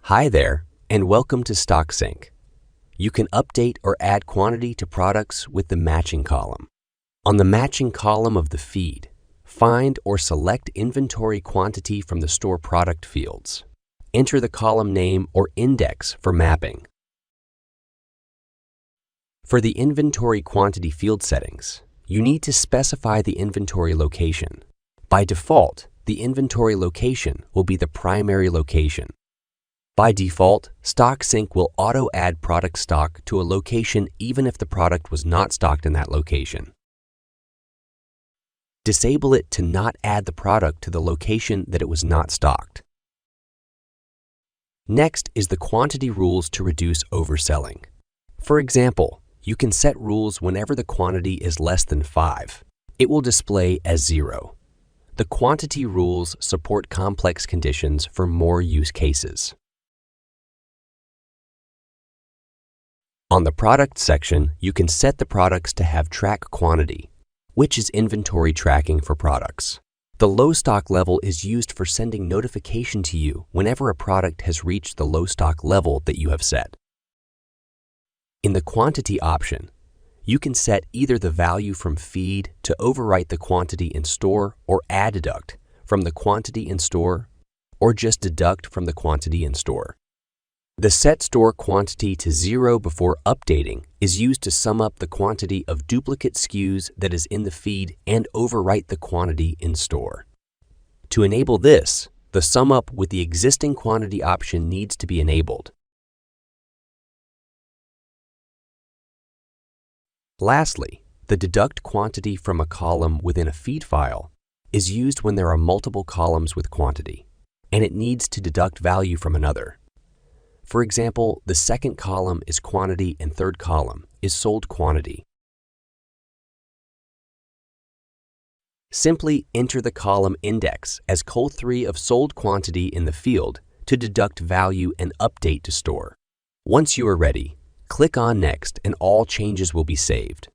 Hi there, and welcome to StockSync. You can update or add quantity to products with the matching column. On the matching column of the feed, find or select inventory quantity from the store product fields. Enter the column name or index for mapping. For the inventory quantity field settings, you need to specify the inventory location. By default, the inventory location will be the primary location. By default, StockSync will auto-add product stock to a location even if the product was not stocked in that location. Disable it to not add the product to the location that it was not stocked. Next is the quantity rules to reduce overselling. For example, you can set rules whenever the quantity is less than 5. It will display as 0. The quantity rules support complex conditions for more use cases. On the Product section, you can set the products to have track quantity, which is inventory tracking for products. The low stock level is used for sending notification to you whenever a product has reached the low stock level that you have set. In the Quantity option, you can set either the value from feed to overwrite the quantity in store or add deduct from the quantity in store or just deduct from the quantity in store. The set store quantity to 0 before updating is used to sum up the quantity of duplicate SKUs that is in the feed and overwrite the quantity in store. To enable this, the sum up with the existing quantity option needs to be enabled. Lastly, the deduct quantity from a column within a feed file is used when there are multiple columns with quantity, and it needs to deduct value from another. For example, the second column is quantity and third column is sold quantity. Simply enter the column index as col3 of sold quantity in the field to deduct value and update to store. Once you are ready, click on Next and all changes will be saved.